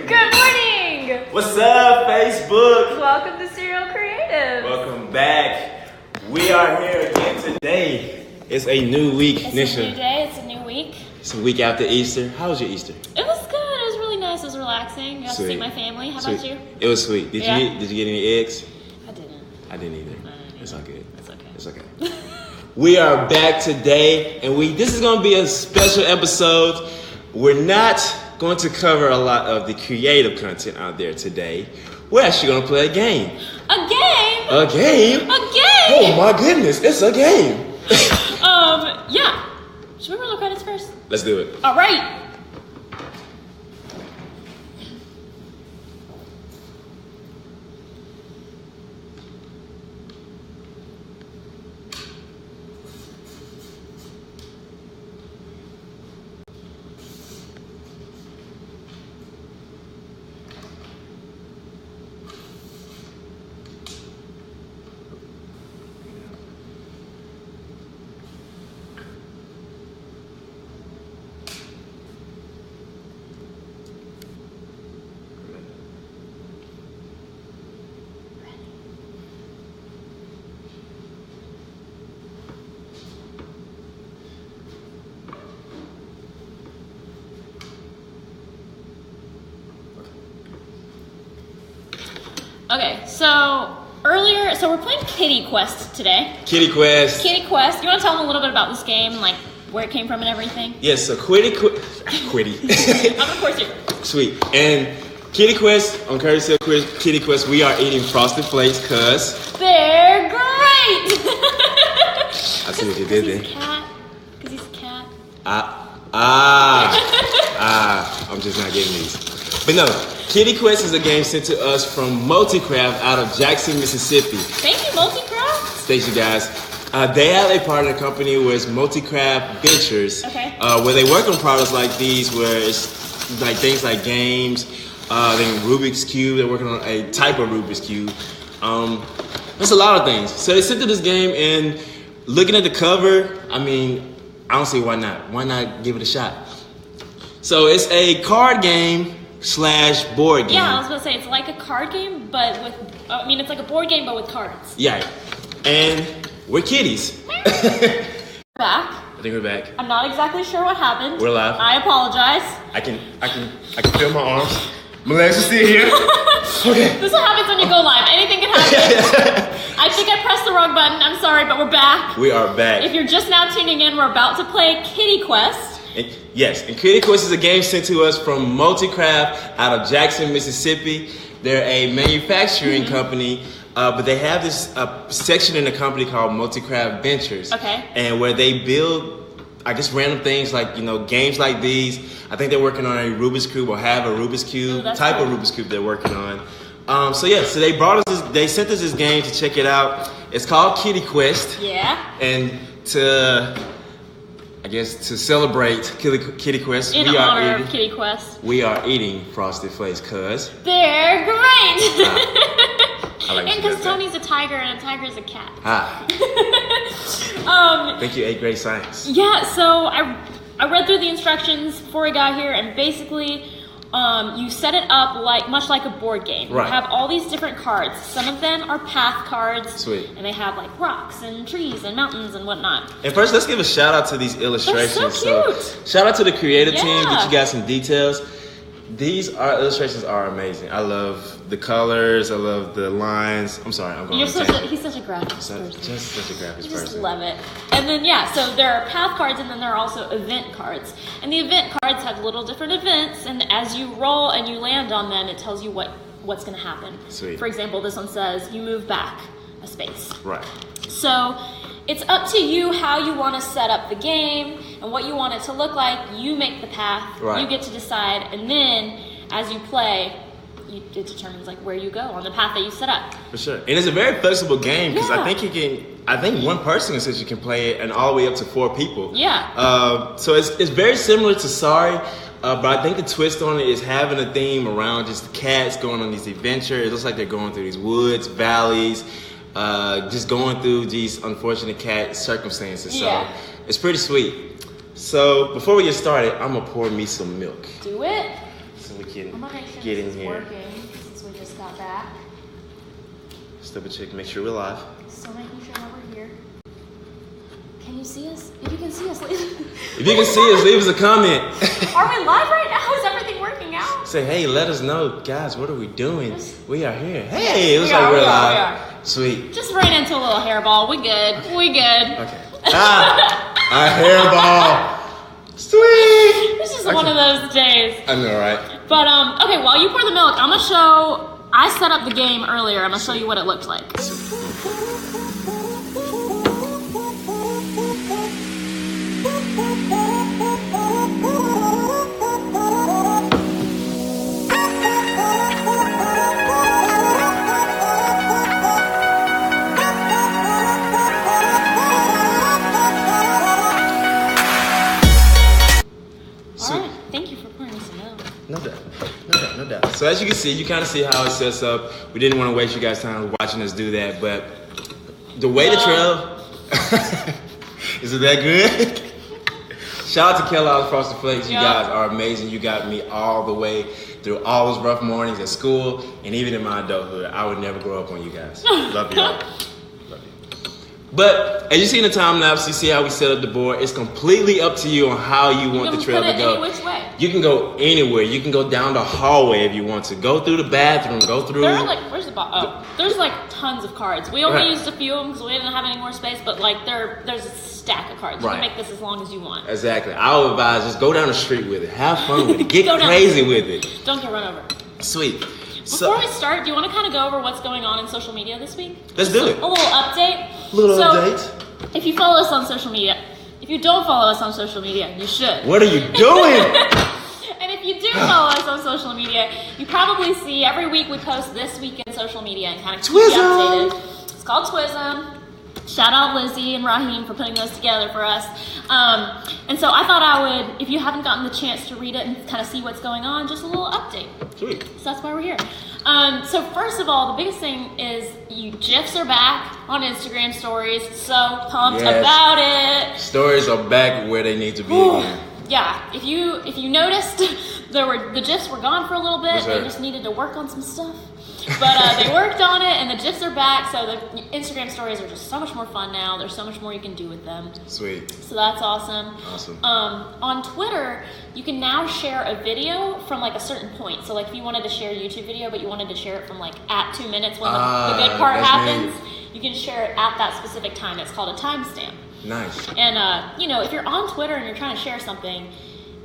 Good morning! What's up, Facebook? Welcome to Serial Creative. Welcome back. We are here again today. It's a new week, It's Nisha. a new day, it's a new week. It's a week after Easter. How was your Easter? It was good, it was really nice, it was relaxing. Got to see Sweet. my family. How Sweet. about you? It was sweet. Did Yeah. you get any eggs? I didn't. I didn't either. It's all good. It's okay. It's okay. We are back today, and this is going to be a special episode. We're not going to cover a lot of the creative content out there today. We're actually going to play a game. A game? A game? A game? Oh my goodness, it's a game. Yeah. Should we roll the credits first? Let's do it. All right. Okay, so we're playing Kitty Quest today. Kitty Quest. Kitty Quest. You want to tell them a little bit about this game and like where it came from and everything? Yes, so Quitty. I'm of course here. Sweet. And Kitty Quest, on courtesy of Kitty Quest, we are eating Frosted Flakes because They're great. I see what you did there. Because he's a cat. I'm just not getting these. But no, Kitty Quest is a game sent to us from Multicraft out of Jackson, Mississippi. Thank you, Multicraft. Thanks, you guys. They have a partner company where it's Multicraft Ventures. Okay. Where they work on products like these, where it's like things like games, then Rubik's Cube. They're working on a type of Rubik's Cube. There's a lot of things. So they sent to this game, and looking at the cover, I mean, I don't see why not. Why not give it a shot? So it's a card game / board game. Yeah, I was gonna say it's like a card game, but with it's like a board game but with cards. Yeah. And we're kitties. Back. I think we're back. I'm not exactly sure what happened. We're live. I apologize. I can feel my arms. My legs are still here. Okay. This is what happens when you go live. Anything can happen. I think I pressed the wrong button. I'm sorry, but we're back. We are back. If you're just now tuning in, we're about to play Kitty Quest. Yes, and Kitty Quest is a game sent to us from Multicraft out of Jackson, Mississippi. They're a manufacturing company, but they have this section in the company called Multicraft Ventures. Okay. And where they build, I guess, random things like, games like these. I think they're working on a Rubik's Cube or have a Rubik's Cube, type of Rubik's Cube they're working on. So they brought us they sent us this game to check it out. It's called Kitty Quest. Yeah. And to celebrate Kitty Quest, In honor of Kitty Quest. we are eating Frosted Flakes because They're great. I like And because Tony's a tiger and a tiger is a cat. Thank you, 8th grade science. Yeah, so I read through the instructions before I got here, and basically You set it up much like a board game. Right. You have all these different cards. Some of them are path cards. Sweet. And they have like rocks and trees and mountains and whatnot. And first, let's give a shout out to these illustrations. They're so cute. Shout out to the creative team Yeah. that you got some details. These illustrations are amazing. I love the colors. I love the lines. I'm sorry, I'm going He's such a graphics person. Just such a graphics I just person. love it. And then, yeah, so there are path cards and then there are also event cards. And the event cards have little different events, and as you roll and you land on them, it tells you what's going to happen. Sweet. For example, this one says you move back a space. Right. So it's up to you how you want to set up the game and what you want it to look like. You make the path. Right. You get to decide, and then as you play, it determines like where you go on the path that you set up. For sure. And it's a very flexible game because Yeah. I think one person essentially can play it and all the way up to 4 people. Yeah. So it's very similar to Sorry, but I think the twist on it is having a theme around just the cats going on these adventures. It looks like they're going through these woods, valleys, just going through these unfortunate cat circumstances. Yeah. So it's pretty sweet. So before we get started, I'm gonna pour me some milk Do it. so we can I'm gonna make sure get this in is here. working since we just got back. Just double check, make sure we're live. Still making sure that we're here. Can you see us? If you can see us, leave. If you can see us, leave us a comment. Are we live right now? Is everything working out? Say, hey, let us know, guys. What are we doing? We are here. Hey, it looks we like are, we're we are, live. Sweet. Just ran into a little hairball. We good. We good. Okay. A hairball. Sweet. This is one of those days. I know, right? But okay, while you pour the milk, I'm gonna show. I set up the game earlier. I'm gonna show you what it looked like. All right, thank you for pouring me some milk. No doubt. No doubt. No doubt. So as you can see, you kind of see how it sets up. We didn't want to waste you guys' time watching us do that, but the way the trail is it that good? Shout out to Kellogg's Frosted Flakes. You Yeah. guys are amazing. You got me all the way through all those rough mornings at school and even in my adulthood. I would never grow up on you guys. Love you all. Love you. But as you see in the time lapse, you see how we set up the board. It's completely up to you on how you want the trail put to it go. any which way. You can go anywhere. You can go down the hallway if you want to. Go through the bathroom. Go through. There are like, where's the oh, there's like tons of cards. We only Right. used a few of them because we didn't have any more space. But like there's a stack of cards. You Right. can make this as long as you want. Exactly. I would advise just go down the street with it. Have fun with it. Get Go down crazy the with it. Don't get run over. Sweet. Before we start, do you want to kind of go over what's going on in social media this week? Let's do it. A little update. Little So, update. If you follow us on social media, if you don't follow us on social media, you should. What are you doing? And if you do follow us on social media, you probably see every week we post this week in social media and kind of keep you Twism. updated. It's called Twism. Shout out Lizzie and Raheem for putting those together for us. And so I thought I would, if you haven't gotten the chance to read it and kind of see what's going on, just a little update. Sweet. So that's why we're here. So first of all, the biggest thing is GIFs are back on Instagram stories. So pumped Yes. about it. Stories are back where they need to be Ooh. again. Yeah, if you noticed, the GIFs were gone for a little bit. Yes, sir. They just needed to work on some stuff. But they worked on it, and the GIFs are back. So the Instagram stories are just so much more fun now. There's so much more you can do with them. Sweet. So that's awesome. Awesome. On Twitter, you can now share a video from like a certain point. So like if you wanted to share a YouTube video, but you wanted to share it from like at 2 minutes when the good part that's happens, neat. you can share it at that specific time. It's called a timestamp. Nice. And if you're on Twitter and you're trying to share something,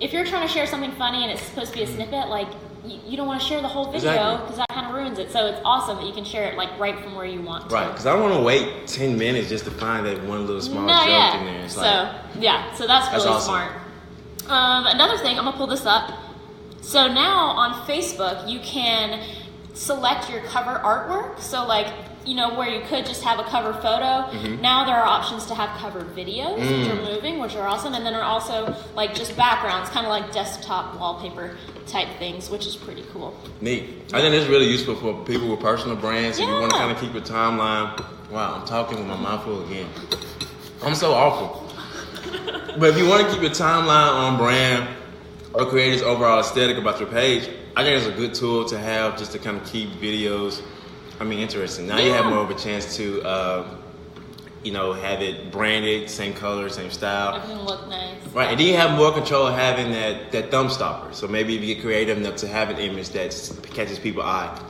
if you're trying to share something funny and it's supposed to be a snippet, like you don't want to share the whole video Exactly. because that kind of ruins it. So it's awesome that you can share it like right from where you want to. Right, because I don't want to wait 10 minutes just to find that one little small No, joke yeah. in there. It's So like, so that's really awesome. smart. Another thing, I'm gonna pull this up. So now on Facebook, you can select your cover artwork. So like, where you could just have a cover photo. Mm-hmm. Now there are options to have cover videos, which are moving, which are awesome. And then there are also like just backgrounds, kind of like desktop wallpaper type things, which is pretty cool. neat. I think it's really useful for people with personal brands. If you want to Yeah. kind of keep your timeline. Wow, I'm talking with my mouth full again. I'm so awful. But if you want to keep your timeline on brand, or create this overall aesthetic about your page, I think it's a good tool to have just to kind of keep videos, interesting. Now you have more of a chance to, have it branded, same color, same style. Everything look nice. Right, and then you have more control of having that thumb stopper. So maybe if you get creative enough to have an image that catches people's eye,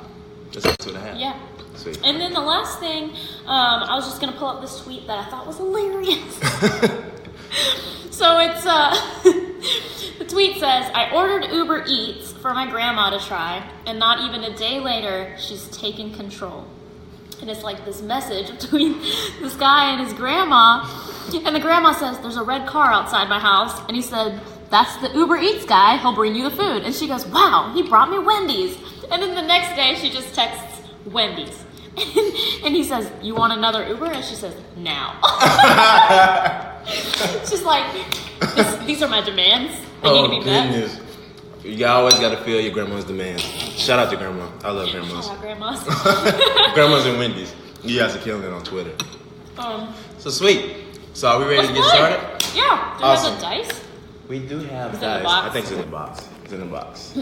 that's a 2.5. Yeah. Sweet. And then the last thing, I was just gonna pull up this tweet that I thought was hilarious. So it's the tweet says, "I ordered Uber Eats for my grandma to try, and not even a day later, she's taken control." And it's like this message between this guy and his grandma, and the grandma says, "There's a red car outside my house," and he said, "That's the Uber Eats guy. He'll bring you the food." And she goes, "Wow, he brought me Wendy's." And then the next day, she just texts Wendy's. And he says, "You want another Uber?" And she says, "Now." She's like, "These are my demands. They need to be met." Goodness. You always got to feel your grandma's demands. Shout out to grandma. I love grandmas. Shout out grandmas. Grandmas and Wendy's. You guys are killing it on Twitter. So sweet. So are we ready to get started? Yeah. Do Awesome. we have the dice? We do have Is it in the dice. box? I think it's in the box. It's in the box.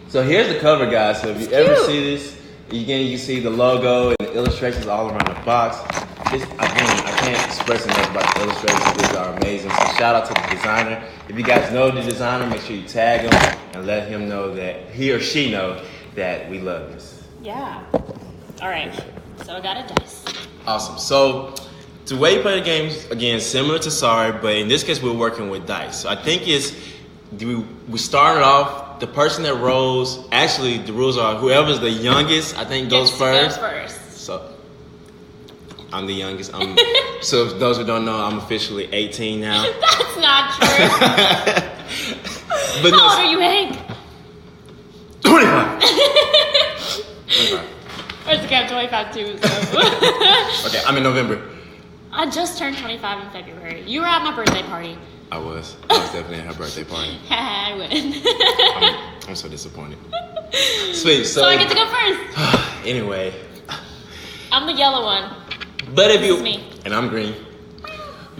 So here's the cover, guys. So if you ever cute. see this, again, you see the logo and the illustrations all around the box. This, again, I can't express enough about the illustrations. These are amazing. So shout out to the designer. If you guys know the designer, make sure you tag him and let him know that he or she know that we love this. Yeah. All right. So I got a dice. Awesome. So the way you play the games, again, similar to Sorry, but in this case, we're working with dice. So I think we started off, the person that rolls, actually the rules are whoever's the youngest, I think goes first. So I'm the youngest. So if those who don't know, I'm officially 18 now. That's not true. But How old are you, Hank? 25. Or it's okay, I'm 25 too. So. Okay, I'm in November. I just turned 25 in February. You were at my birthday party. I was definitely at her birthday party. I win. I'm so disappointed. Sweet. So I get to go first. Anyway. I'm the yellow one. But if This you is me. and I'm green.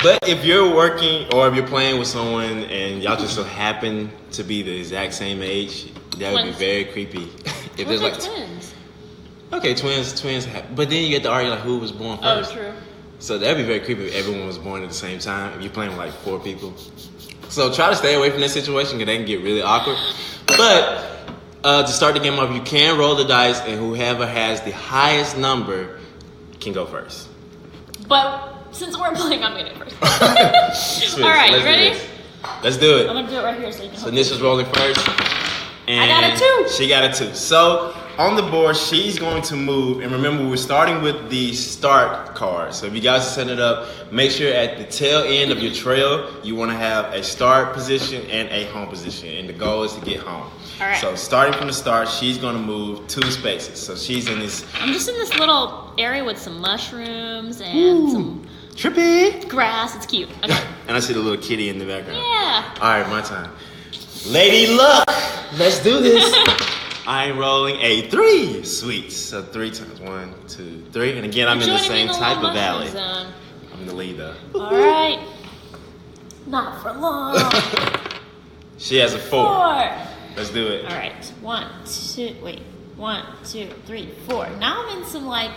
But if you're working or if you're playing with someone and y'all just so happen to be the exact same age, that would be Twins. very creepy. If What there's are like twins? okay, twins. But then you get to argue like who was born Oh, first. true. So that'd be very creepy if everyone was born at the same time. If you're playing with like 4 people. So try to stay away from that situation because they can get really awkward. But to start the game off, you can roll the dice and whoever has the highest number can go first. But since we're playing, I'm gonna go first. Sweet. All right, Let's do ready? this. Let's do it. I'm gonna do it right here so you can. So Nisha's rolling first. And I got a 2. She got a 2. So on the board, she's going to move. And remember, we're starting with the start card. So if you guys are setting it up, make sure at the tail end of your trail, you want to have a start position and a home position. And the goal is to get home. All right. So starting from the start, she's going to move 2 spaces. So she's in this I'm just in this little area with some mushrooms and some trippy. grass. It's cute. Okay. And I see the little kitty in the background. Yeah. All right, my time. Lady Luck, let's do this. I'm rolling a 3. Sweet. So 3 times. 1, 2, 3. And again, I'm in the Joining me same type little of valley. mushroom zone. I'm the leader. All right. Not for long. She has a 4. 4. Let's do it. All right. 1, 2. Wait. 1, 2, 3, 4. Now I'm in some I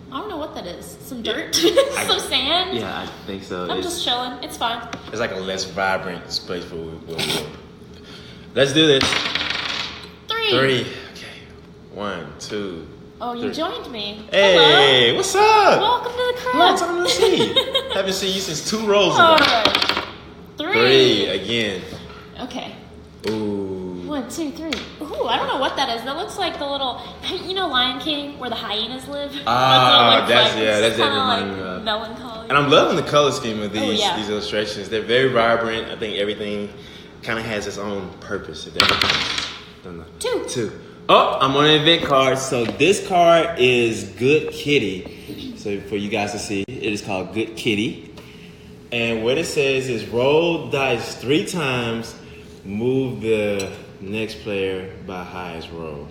don't know what that is. Some dirt. Some sand. Yeah, I think so. I'm just chilling. It's fine. It's like a less vibrant space for we'll Let's do this. 3. 3. Okay. 1, 2. Oh, you 3. joined me. Hey, what's up? Hello. Welcome to the crowd. Long time no see. Haven't seen you since 2 rolls ago. All right. 3. 3 again. Okay. Ooh. 1, 2, 3. Ooh, I don't know what that is. That looks like the little, Lion King, where the hyenas live. Ah, that's that's kind definitely of like melancholy. And I'm loving the color scheme of these yeah. these illustrations. They're very vibrant. I think everything kind of has its own purpose. If that makes sense. Don't know. 2. 2. Oh, I'm on an event card. So this card is Good Kitty. So for you guys to see, it is called Good Kitty. And what it says is roll dice 3 times, move the next player by highest roll.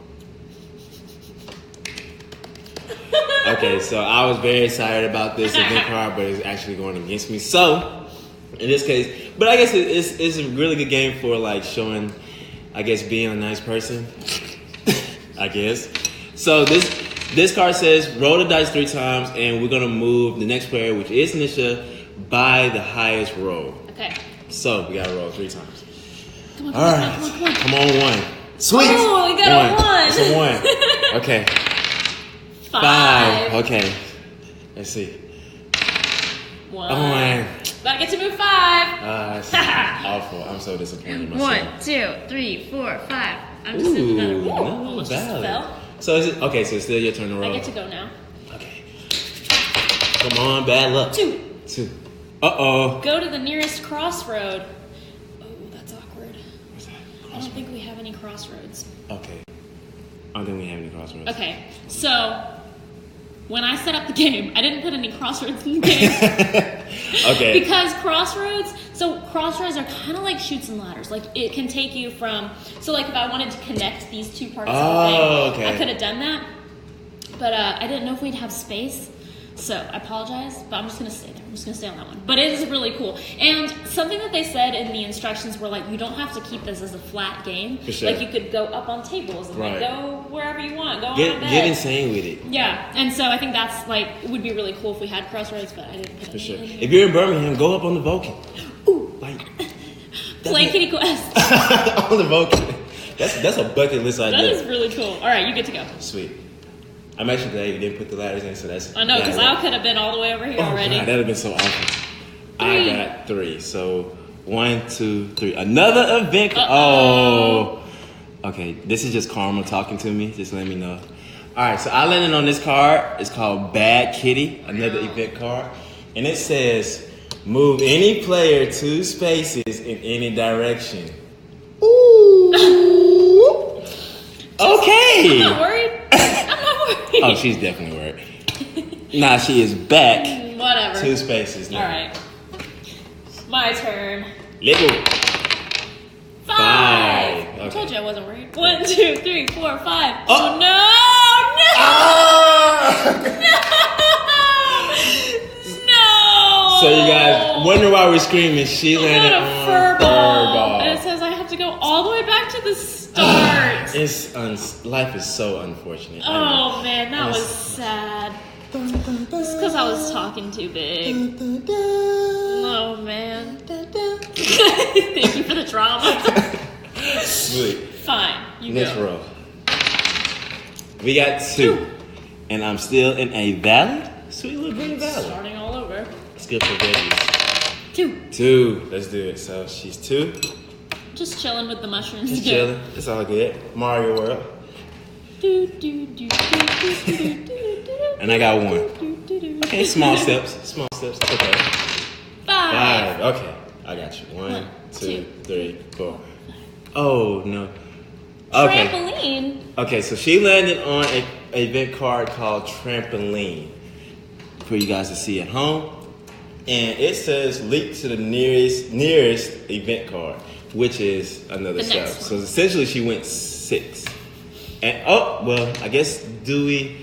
Okay, so I was very excited about this event card, but it's actually going against me. So In this case, but I guess it's a really good game for like showing, I guess, being a nice person. I guess. So this card says roll the dice 3 times, and we're gonna move the next player, which is Nisha, by the highest roll. Okay. So we gotta roll 3 times. Come on, All right. Come on, 1. Sweet. Oh, we got a 1. It's a 1. Okay. 5. Okay. Let's see. 1. Oh man. About to get to move 5. It's awful. I'm so disappointed in myself. 1, 2, 3, 4, 5. I'm just in another. Whoa, almost just fell. So is it okay? So it's still your turn to roll. I get to go now. Okay. Come on, bad luck. 2. Uh-oh. Go to the nearest crossroad. Oh, that's awkward. What's that? I don't think we have any crossroads. Okay. I don't think we have any crossroads. Okay, so when I set up the game, I didn't put any crossroads in the game. Okay. Because crossroads are kind of like chutes and ladders. Like it can take you from, so like if I wanted to connect these 2 parts of the thing, okay. I could have done that. But I didn't know if we'd have space. So I apologize, but I'm just going to stay there. I'm just going to stay on that one. But it is really cool. And something that they said in the instructions were like, you don't have to keep this as a flat game. For sure. Like you could go up on tables and like go wherever you want. Go on a bed. Get insane with it. Yeah, and so I think that's like, it would be really cool if we had crossroads, but I didn't put For any sure. in here. If you're in Birmingham, go up on the Vulcan. Ooh. Like Play Kitty Quest. on the Vulcan. That's a bucket list idea. That is really cool. All right, you get to go. Sweet. I'm actually glad you didn't put the ladders in, so that's. I know, because I could have been all the way over here already. God, that would have been so awesome. 3. I got 3. So 1, 2, 3. Another event. Uh-oh. Oh. Okay, this is just karma talking to me. Just let me know. All right, so I landed on this card. It's called Bad Kitty, another event card. And it says, move any player 2 spaces in any direction. Ooh. Okay. I'm not worried. I'm not worried. Oh, she's definitely worried. Nah, she is back. Whatever. 2 spaces now. All right. My turn. Let go. 5. Okay. I told you I wasn't worried. 1, 2, 3, 4, 5. Oh. Oh no! No! So you guys wonder why we're screaming. She landed I on got a fur ball. And ball. it says I have to go all the way back to the start. Life is so unfortunate. Oh man, that was sad. It's because I was talking too big. Oh man. Thank you for the drama. Sweet. Fine, you Next go. row. We got 2. And I'm still in a valley. Sweet little green valley. Starting all over. Let's go for veggies. 2. 2. Let's do it. So she's 2. Just chilling with the mushrooms. Just chilling. It's all good. Mario World. And I got 1. Okay, small steps. Small steps. Okay. 5. Okay. I got you. 1, 2, 3, 4. Oh no. Okay. Trampoline. Okay, so she landed on a event card called Trampoline for you guys to see at home. And it says leap to the nearest event card, which is another The step. next So one. essentially she went 6. And oh, well, I guess Dewey.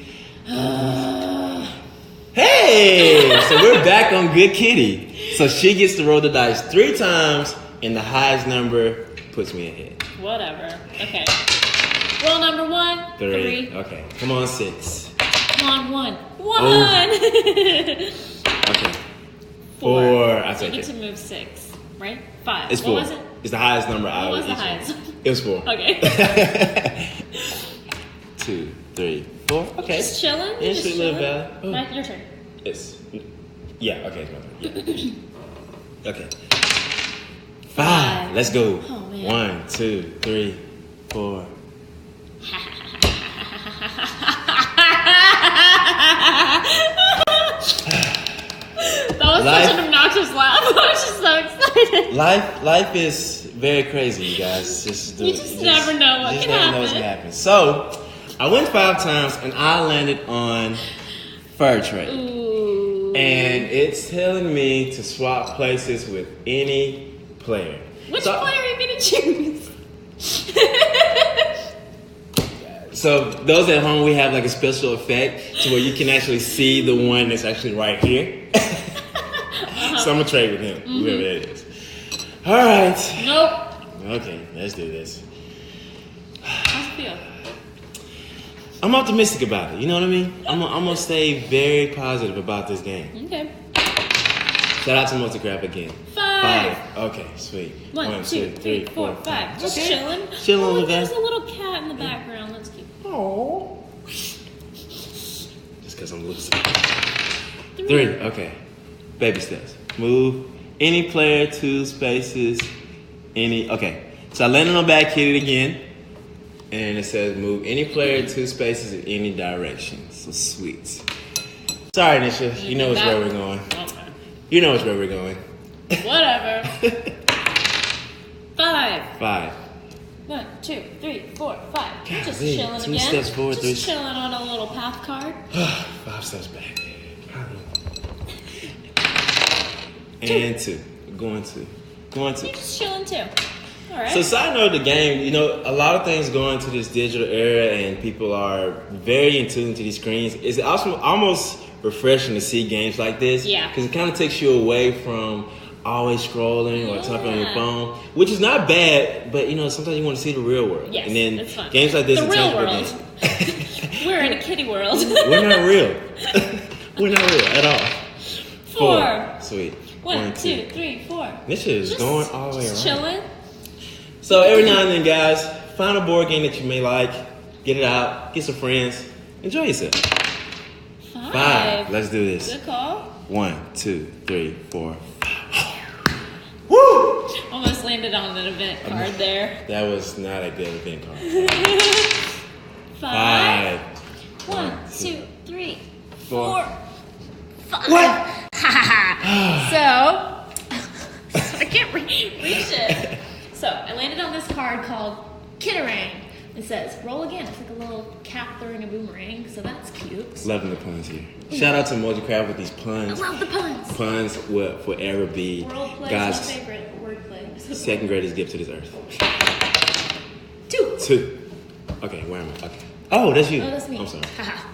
Hey! So we're back on Good Kitty. So she gets to roll the dice 3 times, and the highest number puts me ahead. Whatever. Okay. Roll number 1. 3. Okay. Come on, 6. Come on, 1. 1. Okay. 4. 4. I So you take get to it. move 6, right? 5. It's 4. What was it? It's the highest number out What of was the each highest? one. It was 4. Okay. 2, 3, 4. Okay. Just chilling. Yeah, Just sweet little chilling. valley. Mike, your turn. It's okay, it's my turn. Yeah. Okay. 5. Let's go. Oh, man. 1, 2, 3, 4. That was such an obnoxious laugh. I was just so excited. Life is very crazy, you guys. You just never know what can never know what's gonna happen. So I went 5 times and I landed on Fur Trade. Ooh. And it's telling me to swap places with any player. Which player are you gonna choose? So those at home, we have like a special effect to where you can actually see the one that's actually right here. So I'm gonna trade with him, whoever that is. All right. Nope. Okay, let's do this. How's it feel? I'm optimistic about it. You know what I mean? I'm gonna stay very positive about this game. Okay. Shout out to Multicraft again. 5. Okay, sweet. 1, 2, 3, 4, 5. Just Okay. chilling. Chilling Oh, with there's that. a little cat in the background. That's cute. Oh. Just because I'm losing. 3. 3. Okay. Baby steps. Move any player 2 spaces. Okay. So I landed on back, hit it again. And it says move any player 2 spaces in any direction. So sweet. Sorry, Nisha. You know it's where we're going. Okay. You know it's where we're going. Whatever. 5. 5. 1, 2, 3, 4, 5. You're just Golly, chilling 2 again. steps forward, Just 3 chilling on a little path card. 5 steps back. And 2. Going 2. You're just chilling too. All right. So side note of the game, you know, a lot of things go into this digital era and people are very in tune to these screens. It's also almost refreshing to see games like this. Yeah. Because it kind of takes you away from always scrolling or tapping on your Yeah. phone, which is not bad, but you know, sometimes you want to see the real world. Yes, and then it's fun. games like this The are real tangible world. games. We're in a kiddie world. We're not real. We're not real at all. 4. Sweet. 1, 2, 3, 4. This shit is going all the way around. Just chilling. So every now and then, guys, find a board game that you may like, get it out, get some friends, enjoy yourself. 5. Let's do this. Good call. 1, 2, 3, 4. Woo! Almost landed on an event card there. That was not a good event card. 5. 5. 1, 2, 3, 4. 4. 5. What? So I can't reach it. So I landed on this card called Kitterang. It says, roll again. It's like a little cat throwing a boomerang, so that's cute. Loving the puns here. Shout out to Multicraft with these I puns. love the puns. Puns will forever be World play is my God's favorite wordplay. second greatest gift to this earth. 2. 2. Okay, where am I? Okay. Oh, that's you. Oh, that's me. I'm sorry. Haha.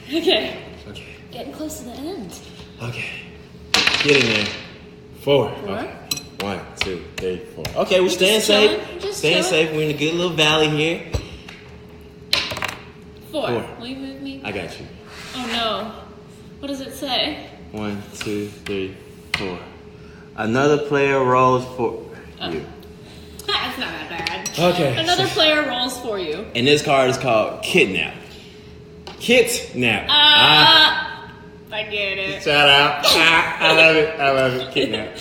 Okay. Okay. Getting close to the end. Okay. Get in there. 4. 4. Okay. 1, 2, 3, 4. Okay, we're staying just safe. chilling, just Staying chilling. safe. We're in a good little valley here. 4. 4. Will you move me? I got you. Oh no. What does it say? 1, 2, 3, 4. Another player rolls for you. That's not that bad. Okay. Another player rolls for you. And this card is called Kidnap. Kidnap. I get it. Shout out. I love it. I love it. Kidnap.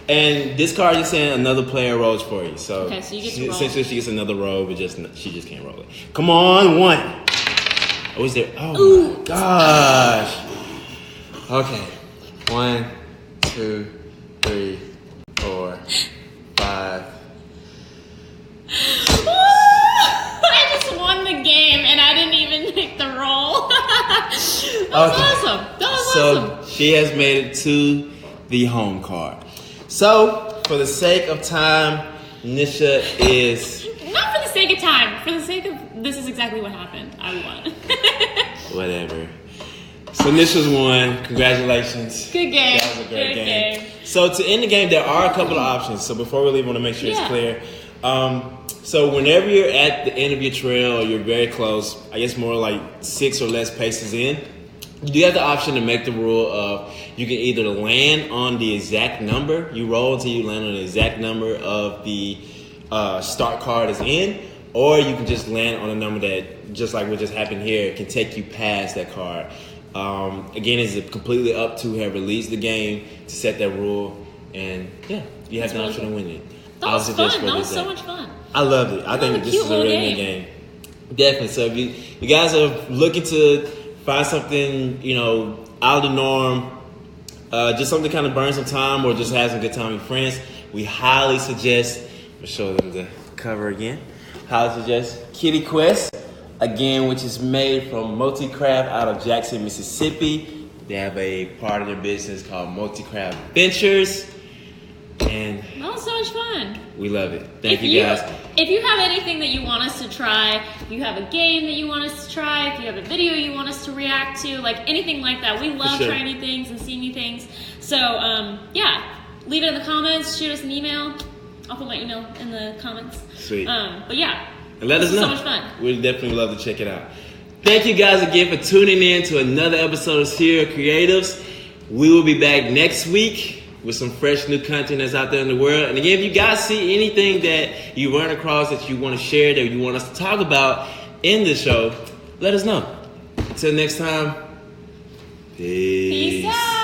And this card is saying another player rolls for you. So, Okay, so you get to roll. essentially she gets another roll, but she just can't roll it. Come on, 1. Oh, is there? Oh my gosh. Okay. 1, 2, 3, 4, 5. I just won the game and I didn't even make the roll. That was awesome. That was awesome. So she has made it to the home card. So, for the sake of time, Nisha is Not for the sake of time. For the sake of this is exactly what happened. I won. whatever. So Nisha's won. Congratulations. Good game. That was a great Good game. game. So to end the game, there are a couple of options. So before we leave, I want to make sure it's Yeah. clear. So whenever you're at the end of your trail, or you're very close, I guess more like 6 or less paces in, you do have the option to make the rule of you can either land on the exact number, you roll until you land on the exact number of the start card is in, or you can just land on a number that, just like what just happened here, can take you past that card. Again, it's completely up to whoever leads the game to set that rule, and yeah, you have the That's option to really win it. That I was suggest fun. for That this was so day. much fun. I loved it. I think a this cute is a little really good game. game. Definitely. So if you guys are looking to find something, out of the norm, just something to kind of burn some time or just have some good time with friends, we highly suggest, I'll show them the cover again, highly suggest Kitty Quest, again, which is made from Multicraft out of Jackson, Mississippi. They have a part of their business called Multicraft Ventures, and That was so much fun. we love it. Thank you guys. If you have anything that you want us to try, you have a game that you want us to try, if you have a video you want us to react to, like anything like that, we love sure. trying new things and seeing new things. So, yeah, leave it in the comments. Shoot us an email. I'll put my email in the comments. Sweet. But yeah. And let us know. So much fun. We'd definitely love to check it out. Thank you guys again for tuning in to another episode of Serial Creatives. We will be back next week with some fresh new content that's out there in the world. And again, if you guys see anything that you run across that you want to share, that you want us to talk about in the show, let us know. Until next time, peace. Peace out.